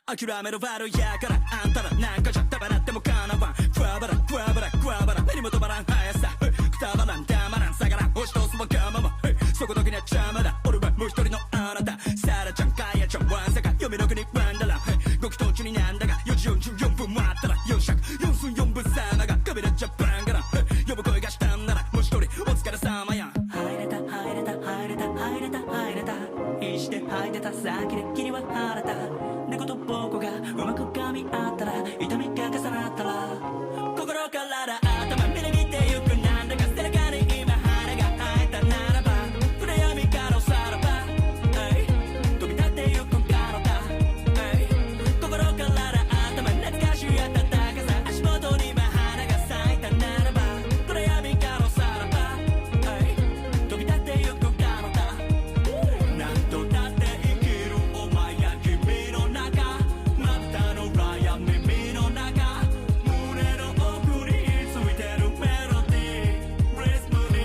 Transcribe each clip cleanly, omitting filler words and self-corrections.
諦めろバルやからあんたらなんかじゃたばなってもかなわんクワバラクワバラクワバラ目にも止まらん速さくたばらんたまらん下がらん押し通すわがままそこだけには邪魔だ俺はもう一人のあなたサラちゃんカヤちゃんワンサカ読みの国ワンダラご祈祷中になんだが4時44分もあったら4尺4分4分さながカビラジャパンから呼ぶ声がしたんならもう一人お疲れ様や入れた入れた入れた入れた入れた必死で吐いてた先で君は晴れた猫と僕がうまく噛み合ったら痛みが重なったら心から頭みなぎってゆくなんだか背中に今羽が生えたならば暗闇からおさらば飛び立ってゆくからだ心から頭懐かしい暖かさ足元に今花が咲いたならば暗闇からおさらば飛び立ってゆくからだ何度だって生きるお前や君の中まぶたの裏や耳の中胸の奥についてるメロディーリズムに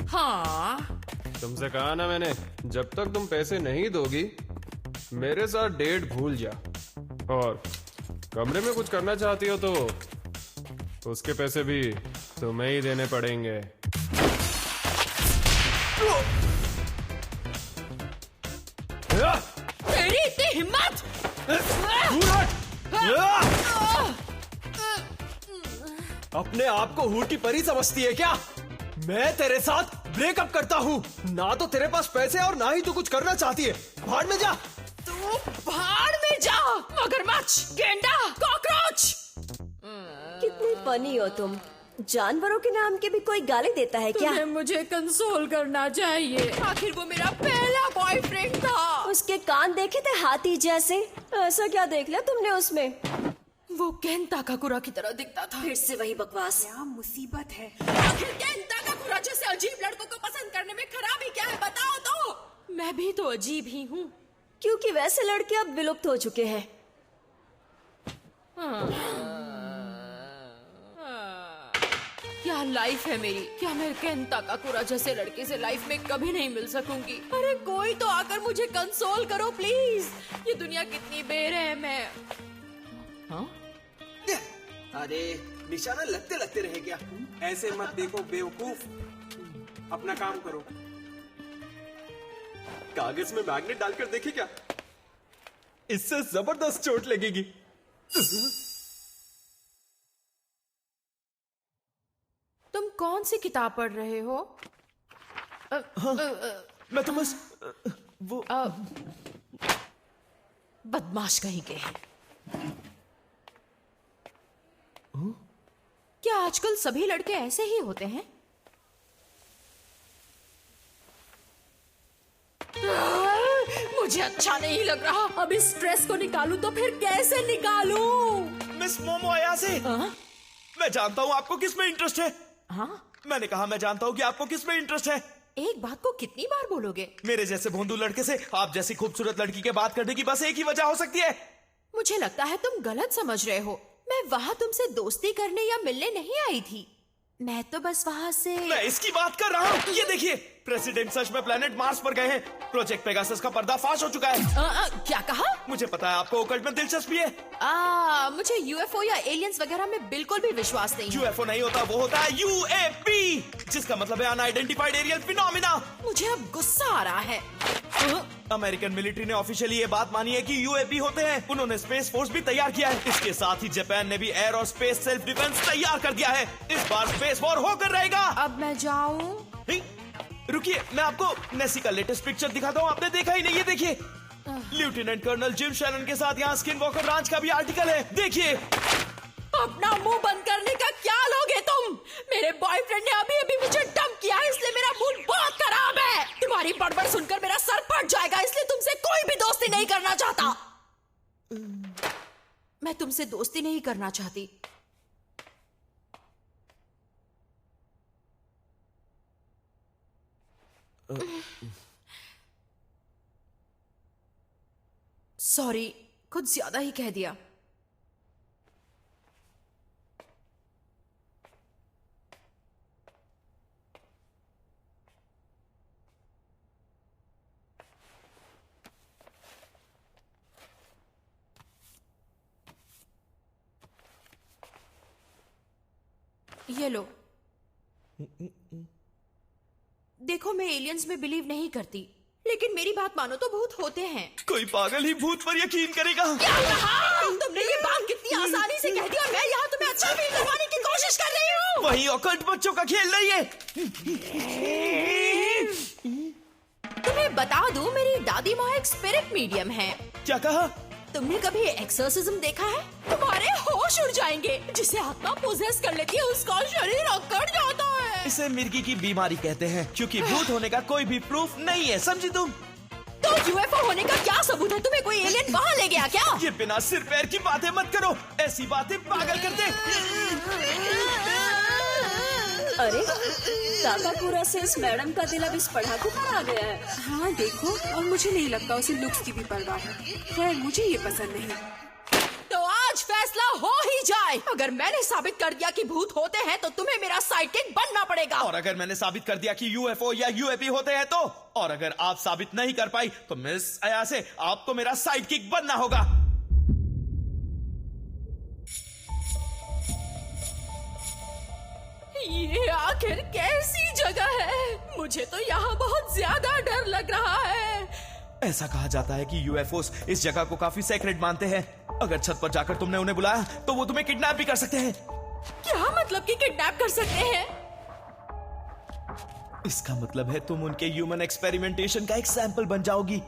हाँ तुमसे कहा ना मैंने जब तक तुम पैसे नहीं दोगी मेरे साथ डेट भूल जा और कमरे में कुछ करना चाहती हो तो उसके पैसे भी तुम्हें ही देने पड़ेंगे तेरी इतनी हिम्मत अपने आप को हूर की परी समझती है क्या? मैं तेरे साथ ब्रेकअप करता हूँ। ना तो तेरे पास पैसे और ना ही तू कुछ करना चाहती है। भाड़ में जा। तू भाड़ में जा मगरमच्छ गेंडा कॉकरोच कितनी फनी हो तुम। जानवरों के नाम के भी कोई गाली देता है क्या? तुम्हें मुझे कंसोल करना चाहिए। आखिर वो मेरा पहला बॉयफ्रेंड था। उसके कान देखे थे हाथी जैसे। ऐसा क्या देख लिया तुमने उसमें? वो केंटा काकुरा की तरह दिखता था। फिर से वही बकवास। क्या मुसीबत है? आखिर केंटा काकुरा जैसे अजीब लड़कों को पसंद करने में खराबी क्या है बताओ तो। मैं भी तो अजीब ही हूँ। क्योंकि वैसे लड़के अब विलुप्त हो चुके हैं। क्या लाइफ है मेरी। क्या मैं केंटा काकुरा जैसे लड़के से लाइफ में कभी नहीं मिल सकूंगी। अरे कोई तो आकर मुझे कंसोल करो प्लीज। ये दुनिया कितनी बेरहम है। हाँ? अरे निशाना लगते लगते रहे क्या? ऐसे मत देखो बेवकूफ, अपना काम करो। कागज में मैग्नेट डालकर देखे क्या? इससे जबरदस्त चोट लगेगी। तुम कौन सी किताब पढ़ रहे हो? मैं तो बस वो बदमाश कहीं के हैं। क्या आजकल सभी लड़के ऐसे ही होते हैं? मुझे अच्छा नहीं लग रहा। अब इस स्ट्रेस को निकालूं तो फिर कैसे निकालूं? मिस मोमो अयासे, मैं जानता हूँ आपको किस में इंटरेस्ट है। हाँ? मैंने कहा मैं जानता हूँ कि आपको किस में इंटरेस्ट है। एक बात को कितनी बार बोलोगे? मेरे जैसे भोंदू लड़के से आप जैसी खूबसूरत लड़की के बात करने की बस एक ही वजह हो सकती है। मुझे लगता है तुम गलत समझ रहे हो। मैं वहाँ तुमसे दोस्ती करने या मिलने नहीं आई थी। मैं तो बस वहाँ से। मैं इसकी बात कर रहा हूँ। ये देखिए, प्रेसिडेंट सच में प्लेनेट मार्स पर गए हैं। प्रोजेक्ट पेगासस का पर्दाफाश हो चुका है। क्या कहा? मुझे पता है आपको ओकल्ट में दिलचस्पी है। मुझे यूएफओ या एलियंस वगैरह में बिल्कुल भी विश्वास नहीं है। यूएफओ नहीं होता, वो होता है यूएपी, जिसका मतलब है अनआइडेंटिफाइड एरियल फिनोमिना। मुझे अब गुस्सा आ रहा है। अमेरिकन मिलिट्री ने ऑफिशियली ये बात मानी है कि यूएपी होते हैं। उन्होंने स्पेस फोर्स भी तैयार किया है। इसके साथ ही जापान ने भी एयर और स्पेस सेल्फ डिफेंस तैयार कर दिया है। इस बार स्पेस वॉर होकर रहेगा। अब मैं जाऊं? रुकिए, मैं आपको नेसी का लेटेस्ट पिक्चर दिखाता हूँ। आपने देखा ही नहीं। ये देखिए, लेफ्टिनेंट कर्नल जिम शैनन के साथ यहाँ स्किन वॉकर रांच का भी आर्टिकल है। देखिए। अपना मुंह बंद करने का क्या लोगे तुम? मेरे बॉयफ्रेंड ने अभी अभी मुझे डंप किया है, इसलिए मेरा मूड बहुत खराब है। तुम्हारी बड़बड़ सुनकर मेरा सर फट जाएगा, इसलिए तुमसे कोई भी दोस्ती नहीं करना चाहता। मैं तुमसे दोस्ती नहीं करना चाहती। सॉरी, कुछ ज्यादा ही कह दिया। ये लो। देखो, मैं एलियंस में बिलीव नहीं करती, लेकिन मेरी बात मानो तो भूत होते हैं। कोई पागल ही भूत पर यकीन करेगा। क्या कहा? तुमने ये बात कितनी आसानी से कह दी और मैं यहाँ तुम्हें अच्छा फील करवाने की कोशिश कर रही हूँ। वही ऑकल्ट बच्चों का खेल नहीं है। तुम्हें बता दूं, मेरी दादी माँ एक स्पिरिट मीडियम है। क्या कहा? तुमने कभी एक्सोर्सिज्म देखा है? तुम्हारे होश उड़ जाएंगे। जिसे आत्मा पोजेस कर लेती है उसका शरीर अकड़ जाता है। इसे मिर्गी की बीमारी कहते हैं, क्योंकि भूत होने का कोई भी प्रूफ नहीं है, समझी तुम? तो यूएफओ होने का क्या सबूत है? तुम्हें कोई एलियन वहाँ ले गया क्या? ये बिना सिर पैर की बातें मत करो, ऐसी बातें पागल कर दे। अरे काकाकुरा से इस मैडम का दिल अब इस पढ़ाकू पर आ गया है। हाँ देखो, और मुझे नहीं लगता उसे लुक्स की भी परवाह है। खैर, मुझे ये पसंद नहीं। तो आज फैसला हो ही जाए। अगर मैंने साबित कर दिया कि भूत होते हैं तो तुम्हें मेरा साइडकिक बनना पड़ेगा। और अगर मैंने साबित कर दिया कि यूएफओ या यूएपी होते हैं तो? और अगर आप साबित नहीं कर पाई तो मिस अयासे, आपको मेरा साइडकिक बनना होगा। ये आखिर कैसी जगह है? मुझे तो यहाँ बहुत ज्यादा डर लग रहा है। ऐसा कहा जाता है कि यूएफओस इस जगह को काफी सेक्रेट मानते हैं। अगर छत पर जाकर तुमने उन्हें बुलाया तो वो तुम्हें किडनैप भी कर सकते हैं। क्या मतलब कि किडनैप कर सकते हैं? इसका मतलब है तुम उनके ह्यूमन एक्सपेरिमेंटेशन का एक सैंपल बन जाओगी।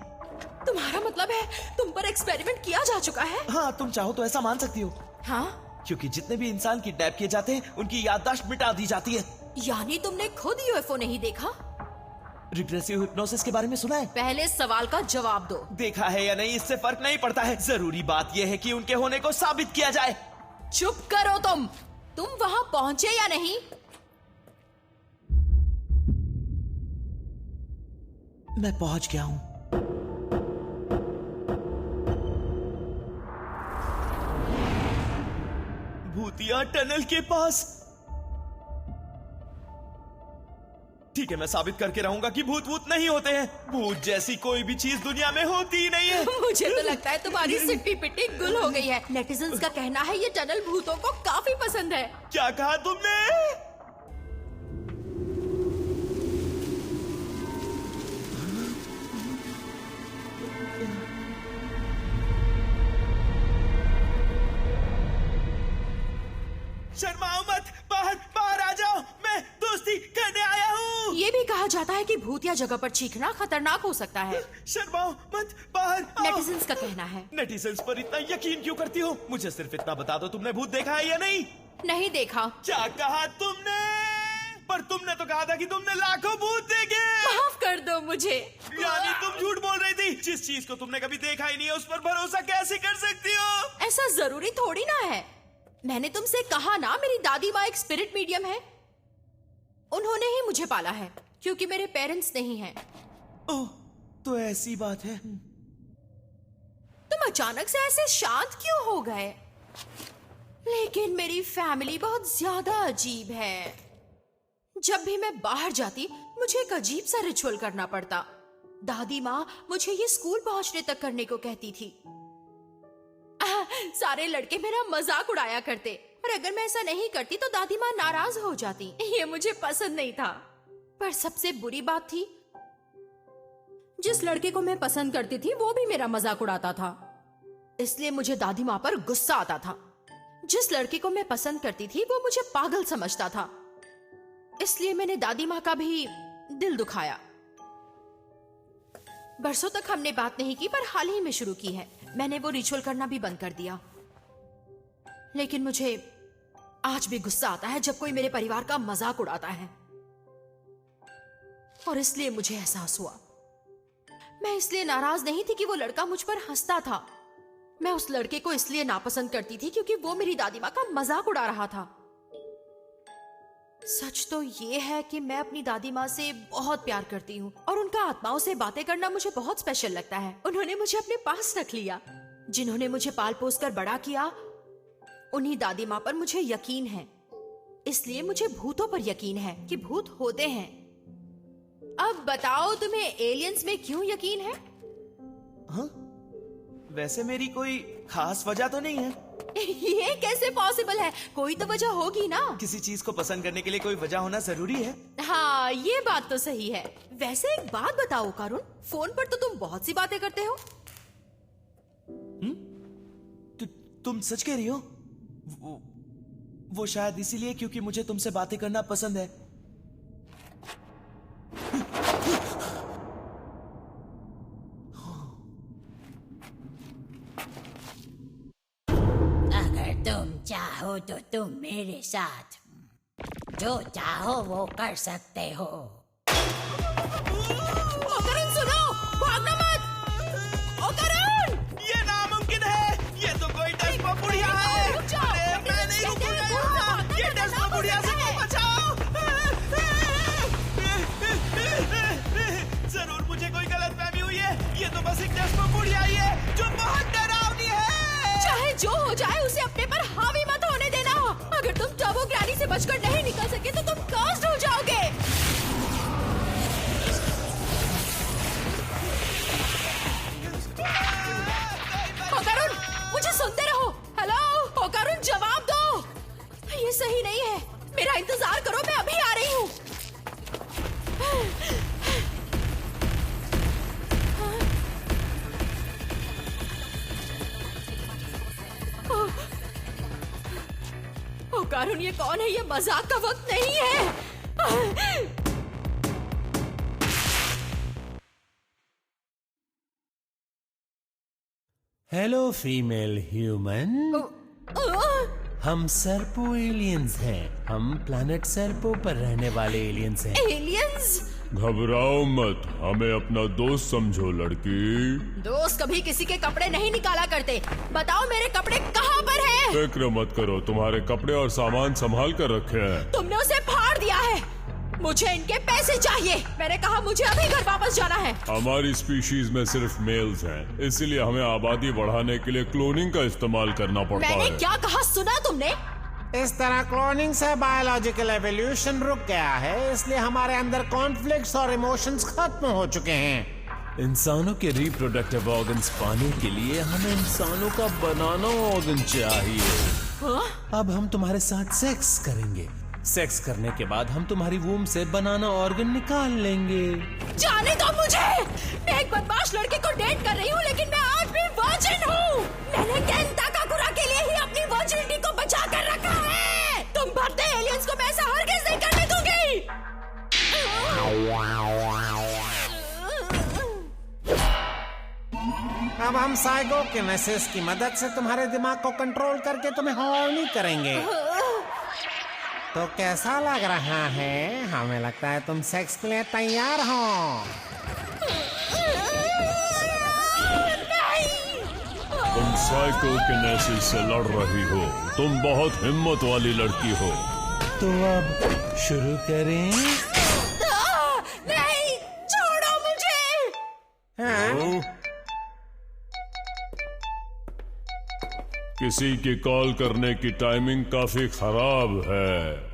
तुम्हारा मतलब है तुम पर एक्सपेरिमेंट किया जा चुका है? हाँ, तुम चाहो तो ऐसा मान सकती हो। हाँ? क्योंकि जितने भी इंसान किडनैप किए जाते हैं उनकी याददाश्त मिटा दी जाती है। यानी तुमने खुद यूएफओ नहीं देखा? रिग्रेसिव हिप्नोसिस के बारे में सुना है? पहले सवाल का जवाब दो। देखा है या नहीं इससे फर्क नहीं पड़ता है, जरूरी बात यह है कि उनके होने को साबित किया जाए। चुप करो तुम वहां पहुंचे या नहीं? मैं पहुंच गया हूं। भूतिया टनल के पास। ठीक है, मैं साबित करके रहूंगा कि भूत भूत नहीं होते हैं। भूत जैसी कोई भी चीज दुनिया में होती ही नहीं है। मुझे तो लगता है तुम्हारी सिट्टी पिट्टी गुल हो गई है। नेटिजन्स का कहना है ये टनल भूतों को काफी पसंद है। क्या कहा तुमने? शर्माओ मत, बाहर आ जाओ, मैं दोस्ती करने आया हूँ। ये भी कहा जाता है कि भूतिया जगह पर चीखना खतरनाक हो सकता है। शर्माओ मत, बाहर आओ। नेटिजन्स का कहना है। नेटिजन्स पर इतना यकीन क्यों करती हो? मुझे सिर्फ इतना बता दो, तुमने भूत देखा है या नहीं? नहीं देखा। क्या कहा तुमने? पर तुमने तो कहा था कि तुमने लाखों भूत देखे। माफ कर दो मुझे। यानी तुम झूठ बोल रही थी? जिस चीज को तुमने कभी देखा ही नहीं है उस पर भरोसा कैसे कर सकती हो? ऐसा जरूरी थोड़ी ना है। मैंने तुमसे कहा ना, मेरी दादी माँ एक स्पिरिट मीडियम है। उन्होंने ही मुझे पाला है, क्योंकि मेरे पेरेंट्स नहीं हैं। ओह, तो ऐसी बात है। तुम अचानक से ऐसे शांत क्यों हो गए? लेकिन मेरी फैमिली बहुत ज्यादा अजीब है। जब भी मैं बाहर जाती मुझे एक अजीब सा रिचुअल करना पड़ता। दादी माँ मुझे ये स्कूल पहुंचने तक करने को कहती थी। सारे लड़के मेरा मजाक उड़ाया करते, और अगर मैं ऐसा नहीं करती तो दादी माँ नाराज हो जाती। ये मुझे पसंद नहीं था। पर सबसे बुरी बात थी, जिस लड़के को मैं पसंद करती थी वो भी मेरा मजाक उड़ाता था। इसलिए मुझे दादी माँ पर गुस्सा आता था। जिस लड़के को मैं पसंद करती थी वो मुझे पागल समझता था। इसलिए मैंने दादी माँ का भी दिल दुखाया। बरसों तक हमने बात नहीं की, पर हाल ही में शुरू की है। मैंने वो रिचुअल करना भी बंद कर दिया। लेकिन मुझे आज भी गुस्सा आता है जब कोई मेरे परिवार का मजाक उड़ाता है, और इसलिए मुझे एहसास हुआ। मैं इसलिए नाराज नहीं थी कि वो लड़का मुझ पर हंसता था। मैं उस लड़के को इसलिए नापसंद करती थी क्योंकि वो मेरी दादी माँ का मजाक उड़ा रहा था। सच तो ये है कि मैं अपनी दादी माँ से बहुत प्यार करती हूँ, और उनका आत्माओं से बातें करना मुझे बहुत स्पेशल लगता है। उन्होंने मुझे अपने पास रख लिया। जिन्होंने मुझे पाल पोस कर बड़ा किया, उन्हीं दादी माँ पर मुझे यकीन है। इसलिए मुझे भूतों पर यकीन है कि भूत होते हैं। अब बताओ, तुम्हें एलियंस में क्यों यकीन है? हाँ? वैसे मेरी कोई खास वजह तो नहीं है। ये कैसे पॉसिबल है? कोई तो वजह होगी ना। किसी चीज को पसंद करने के लिए कोई वजह होना जरूरी है। हाँ, ये बात तो सही है। वैसे एक बात बताओ करुण, फोन पर तो तुम बहुत सी बातें करते हो। तुम सच कह रही हो? वो शायद इसीलिए क्योंकि मुझे तुमसे बातें करना पसंद है। अगर तुम चाहो तो तुम मेरे साथ जो चाहो वो कर सकते हो। ओ करुण सुनो, भागना मत। ओ करुण! ये नामुमकिन है। ये तो कोई डेस्पो बुढ़िया है। रुक जाओ। अरे, मैं नहीं रुकूंगा। ये डेस्पो बुढ़िया से को बचाओ। जरूर मुझे कोई गलतफहमी हुई है। ये तो बस एक डेस्पो बुढ़िया ही है जो बहुत डरावनी है। चाहे जो हो जाए उसे अपने पर हावी मत होने देना। अगर तुम टर्बो ग्रैनी से बचकर नहीं निकल सके तो तुम कास्ट हो जाओगे। ओ करुण, मुझे सुनते रहो। हेलो ओ करुण, जवाब दो। ये सही नहीं है। मेरा इंतजार करो, मैं अभी आ रही हूँ। ओ करुण, ये कौन है? ये मजाक का वक्त नहीं है। हेलो फीमेल ह्यूमन, हम सर्पो एलियंस हैं। हम प्लैनेट सर्पो पर रहने वाले एलियंस हैं। एलियंस? घबराओ मत, हमें अपना दोस्त समझो लड़की। दोस्त कभी किसी के कपड़े नहीं निकाला करते। बताओ मेरे कपड़े कहाँ पर हैं? फिक्र मत करो, तुम्हारे कपड़े और सामान संभाल कर रखे हैं। तुमने उसे फाड़ दिया है। मुझे इनके पैसे चाहिए। मैंने कहा मुझे अभी घर वापस जाना है। हमारी स्पीशीज में सिर्फ मेल्स हैं, इसीलिए हमें आबादी बढ़ाने के लिए क्लोनिंग का इस्तेमाल करना पड़ता है। मैंने क्या कहा सुना तुमने? इस तरह क्लोनिंग से बायोलॉजिकल एवोल्यूशन रुक गया है, इसलिए हमारे अंदर कॉन्फ्लिक्ट्स और इमोशंस खत्म हो चुके हैं। इंसानों के रिप्रोडक्टिव ऑर्गन्स पाने के लिए हमें इंसानों का बनाना ऑर्गन चाहिए। अब हम तुम्हारे साथ सेक्स करेंगे। सेक्स करने के बाद हम तुम्हारी वूम से बनाना ऑर्गन निकाल लेंगे। जाने दो मुझे। मैं एक बदमाश लड़के को डेट कर रही हूँ, लेकिन मैं आज भी वर्जिन हूँ। मैंने केंता काकुरा के लिए ही अपनी वर्जिनिटी को बचा कर रखा है। तुम भद्दे एलियंस को मैं ऐसा हरगिज़ नहीं करने दूंगी। अब हम साइकोकिनेसिस की मदद से तुम्हारे दिमाग को कंट्रोल करके तुम्हें हॉर्नी करेंगे। तो कैसा लग रहा है? हमें लगता है तुम सेक्स के लिए तैयार हो। तुम साइकोकिनेसिस से लड़ रही हो। तुम बहुत हिम्मत वाली लड़की हो। तो अब शुरू करें? नहीं, छोड़ो मुझे। हाँ? किसी की कॉल करने की टाइमिंग काफी खराब है।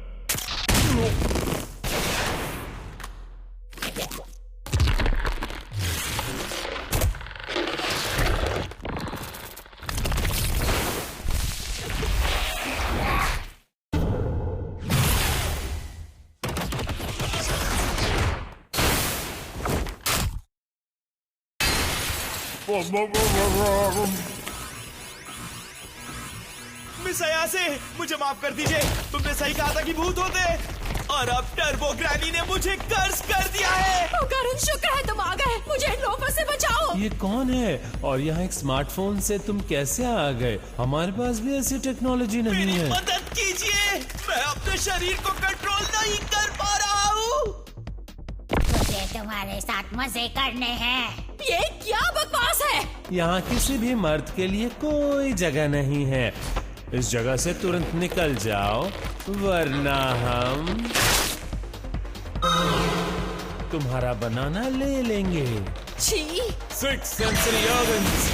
मिस अयासे, मुझे माफ कर दीजिए। तुमने सही कहा था कि भूत होते हैं, और अब टर्बो ग्रैनी ने मुझे कर्ज कर दिया है। ओ करुण, शुक्र है तुम आ गए। मुझे इन लोगों से बचाओ। ये कौन है और यहाँ एक स्मार्टफोन से तुम कैसे आ गए? हमारे पास भी ऐसी टेक्नोलॉजी नहीं मेरी है। मदद कीजिए, मैं अपने शरीर को कंट्रोल नहीं कर पा रहा हूँ। मुझे तुम्हारे साथ मजे करने हैं। ये क्या बकवास है? यहाँ किसी भी मर्द के लिए कोई जगह नहीं है। इस जगह से तुरंत निकल जाओ, वरना हम तुम्हारा बनाना ले लेंगे। छी! 6 सेंसरी ऑर्गन्स।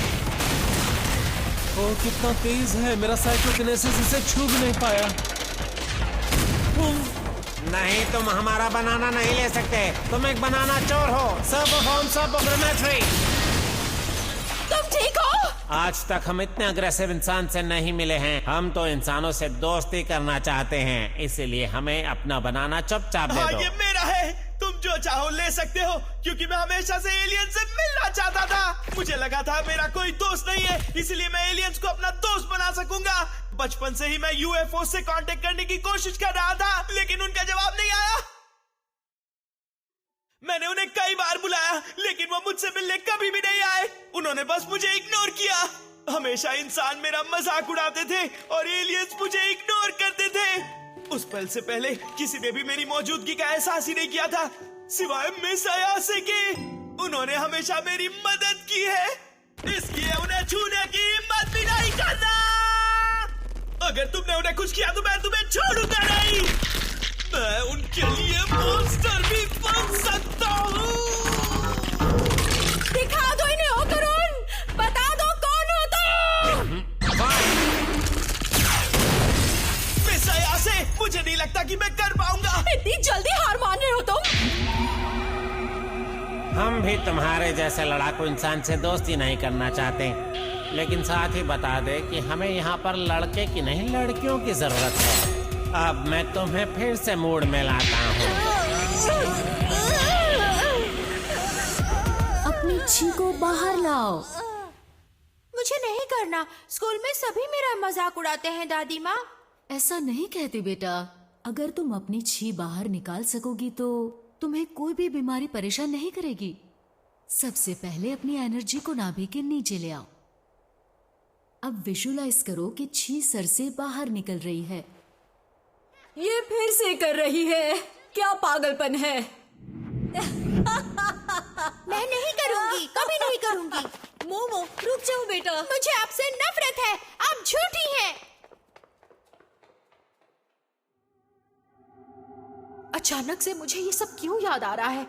ओ कितना तेज है! मेरा साइकोकिनेसिस इसे छू भी नहीं पाया। नहीं, तुम हमारा बनाना नहीं ले सकते। तुम एक बनाना चोर हो। सब फॉर्म्स ऑफ ग्रेनेटरी। तुम ठीक हो? आज तक हम इतने अग्रेसिव इंसान से नहीं मिले हैं। हम तो इंसानों से दोस्ती करना चाहते हैं, इसीलिए हमें अपना बनाना चुपचाप दे दो। ये मेरा है, तुम जो चाहो ले सकते हो, क्योंकि मैं हमेशा से एलियन से मिलना चाहता था। मुझे लगा था मेरा कोई दोस्त नहीं है, इसलिए मैं एलियंस को अपना दोस्त बना सकूंगा। बचपन से ही मैं यूएफओ से कांटेक्ट करने की कोशिश कर रहा था, लेकिन उनका जवाब नहीं आया। मैंने उन्हें कई बार बुलाया, लेकिन वो मुझसे मिलने कभी भी नहीं आए। उन्होंने बस मुझे इग्नोर किया। हमेशा इंसान मेरा मजाक उड़ाते थे और एलियंस मुझे इग्नोर करते थे। उस पल से पहले किसी ने भी मेरी मौजूदगी का एहसास ही नहीं किया था, सिवाय मिस अयासे के। उन्होंने हमेशा मेरी मदद की है, इसलिए उन्हें छूने की हिम्मत भी नहीं करना। अगर तुमने उन्हें कुछ किया तो मैं तुम्हें छोड़ूंगा नहीं। मैं उनके लिए मॉन्स्टर भी बन सकता हूँ। दिखा दो इन्हें ओकरून, बता दो कौन हो तुम। मिस अयासे, मुझे नहीं लगता कि मैं कर पाऊंगा। इतनी जल्दी हार मान रहे हो तुम? हम भी तुम्हारे जैसे लड़ाकू इंसान से दोस्ती नहीं करना चाहते, लेकिन साथ ही बता दे कि हमें यहाँ पर लड़के की नहीं लड़कियों की जरूरत है। अब मैं तुम्हें फिर से मूड में लाता हूँ। अपनी छी को बाहर लाओ। मुझे नहीं करना, स्कूल में सभी मेरा मजाक उड़ाते हैं दादी माँ। ऐसा नहीं कहते बेटा, अगर तुम अपनी छी बाहर निकाल सकोगी तो तुम्हें कोई भी बीमारी परेशान नहीं करेगी। सबसे पहले अपनी एनर्जी को नाभि के नीचे ले आओ। अब विजुलाइज करो कि छी सर से बाहर निकल रही है। ये फिर से कर रही है, क्या पागलपन है। मैं नहीं करूंगी, कभी नहीं करूंगी। मोमो रुक जाओ बेटा, मुझे आपसे नफरत है, आप झूठी हैं। अचानक से मुझे ये सब क्यों याद आ रहा है?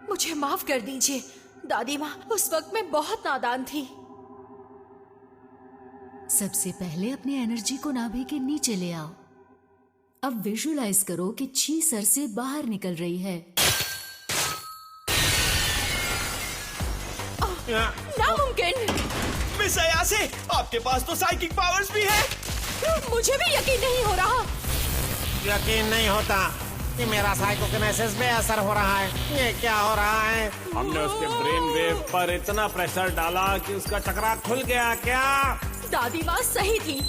मुझे माफ कर दीजिए दादी माँ, उस वक्त मैं बहुत नादान थी। सबसे पहले अपनी एनर्जी को नाभि के नीचे ले आओ। अब विजुलाइज करो कि छी सर से बाहर निकल रही है। नामुमकिन। मिस अयासे, आपके पास तो साइकिक पावर्स भी है। मुझे भी यकीन नहीं हो रहा। यकीन नहीं होता कि मेरा साइकोकिनेसिस बेअसर हो रहा है। ये क्या हो रहा है? हमने उसके ब्रेन वेव पर इतना प्रेशर डाला कि उसका चक्रा खुल गया। क्या दादी माँ सही थी,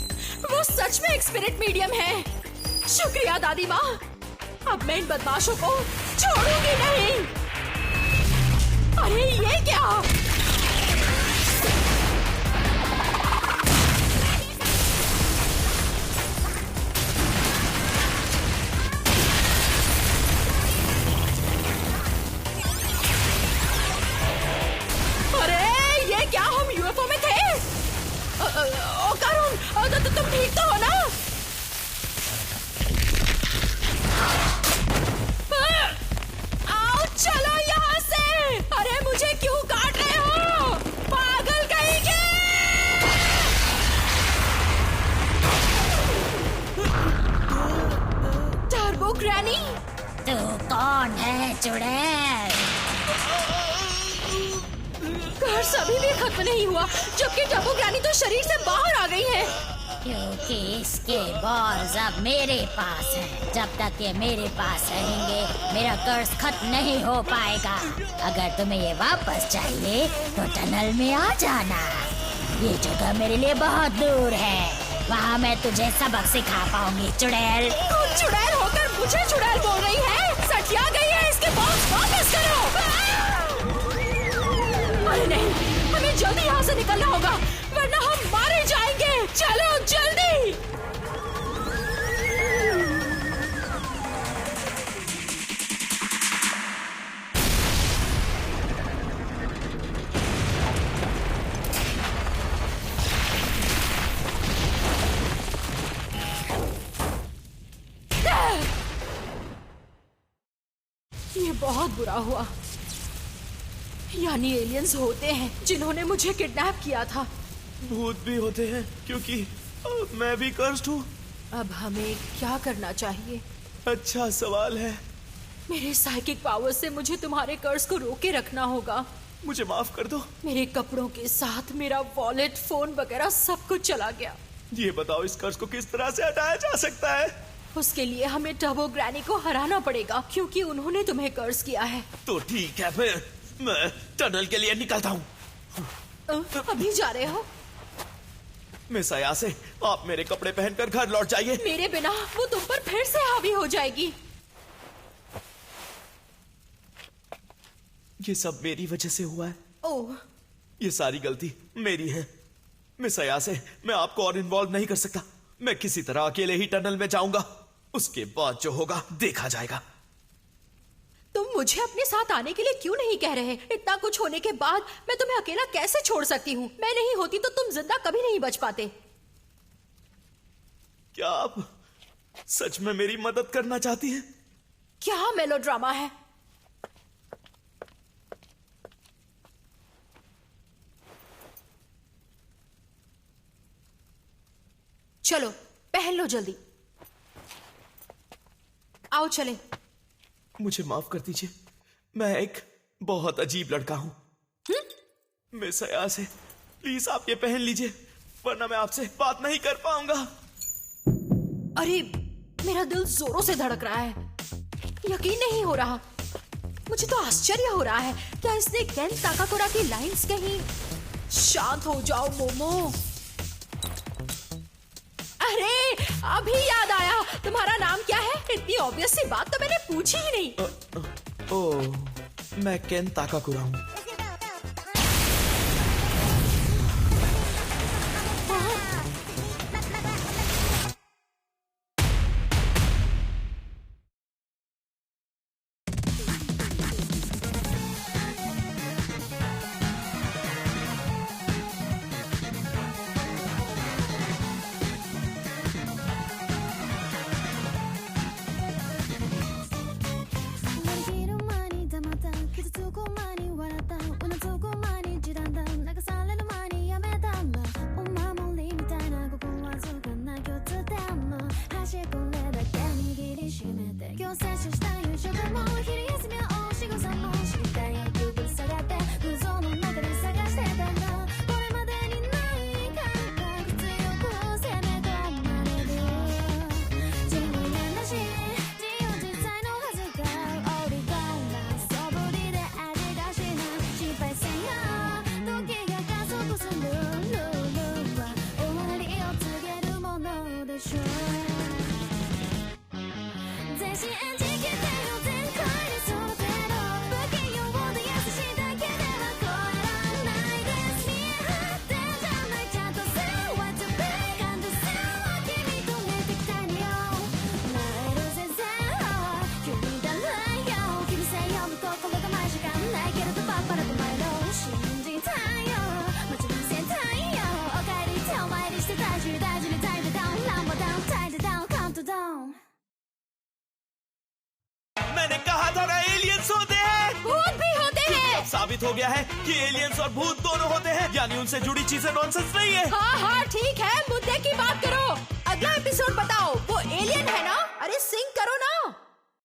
वो सच में एक स्पिरिट मीडियम है। शुक्रिया दादी माँ, अब मैं इन बदमाशों को छोड़ूंगी नहीं। अरे ये क्या? अरे ये क्या, हम यूएफओ में थे? ओकारून, तुम ठीक तो हो ना? आओ चलो यहाँ से। अरे मुझे क्यों काट रहे हो, पागल कहीं के। टर्बो ग्रैनी, तू कौन है चुड़ैल? कर्स अभी भी खत्म नहीं हुआ, जबकि टर्बो ग्रैनी तो शरीर से बाहर आ गई है। क्योंकि इसके बॉल्स अब मेरे पास हैं। जब तक ये मेरे पास रहेंगे मेरा कर्ज खत्म नहीं हो पाएगा। अगर तुम्हें ये वापस चाहिए तो टनल में आ जाना। ये जगह मेरे लिए बहुत दूर है, वहाँ मैं तुझे सबक सिखा पाऊंगी चुड़ैल। तुम चुड़ैल होकर मुझे चुड़ैल बोल रही है? सटिया गई है, इसके बॉक्स वापस करो। अरे नहीं, हमें जल्दी यहाँ से निकलना होगा वरना हम मारे जाएंगे। चलो जल्दी। ये बहुत बुरा हुआ। यानी एलियंस होते हैं जिन्होंने मुझे किडनैप किया था। भूत भी होते हैं, क्योंकि मैं भी कर्स्ड हूँ। अब हमें क्या करना चाहिए? अच्छा सवाल है। मेरे साइकिक पावर से मुझे तुम्हारे कर्ज को रोके रखना होगा। मुझे माफ कर दो। मेरे कपड़ों के साथ मेरा वॉलेट, फोन वगैरह सब कुछ चला गया। ये बताओ इस कर्ज को किस तरह से हटाया जा सकता है? उसके लिए हमें टर्बो ग्रैनी को हराना पड़ेगा क्योंकि उन्होंने तुम्हें कर्ज किया है। तो ठीक है, मैं टनल के लिए निकलता हूँ। अभी जा रहे हो? मिस अयासे, आप मेरे कपड़े पहनकर घर लौट जाइए। मेरे बिना वो तुम पर फिर से हावी हो जाएगी। ये सब मेरी वजह से हुआ है। ओह, ये सारी गलती मेरी है। मिस अयासे, मैं आपको और इन्वॉल्व नहीं कर सकता। मैं किसी तरह अकेले ही टनल में जाऊंगा, उसके बाद जो होगा देखा जाएगा। तुम मुझे अपने साथ आने के लिए क्यों नहीं कह रहे? इतना कुछ होने के बाद मैं तुम्हें अकेला कैसे छोड़ सकती हूँ? मैं नहीं होती तो तुम जिंदा कभी नहीं बच पाते। क्या आप सच में मेरी मदद करना चाहती हैं? क्या मेलोड्रामा है? चलो पहन लो जल्दी। आओ चले। मुझे माफ कर दीजिए, मैं एक बहुत अजीब लड़का हूं। मिस अयासे, प्लीज आप ये पहन लीजिए, वरना मैं आपसे बात नहीं कर पाऊंगा। अरे मेरा दिल जोरों से धड़क रहा है, यकीन नहीं हो रहा। मुझे तो आश्चर्य हो रहा है, क्या इसने केन ताकाकुरा की लाइंस कहीं शांत हो जाओ मोमो। अरे अभी याद आया, तुम्हारा नाम क्या है? इतनी ऑब्वियस सी बात तो मैंने पूछी ही नहीं। ओह, मैं केन ताकाकुरा हूं। साबित हो गया है कि एलियंस और भूत दोनों होते हैं, यानी उनसे जुड़ी चीजें नॉनसेंस नहीं है। हाँ ठीक है, मुद्दे की बात करो। अगला एपिसोड बताओ, वो एलियन है ना? अरे सिंक करो ना।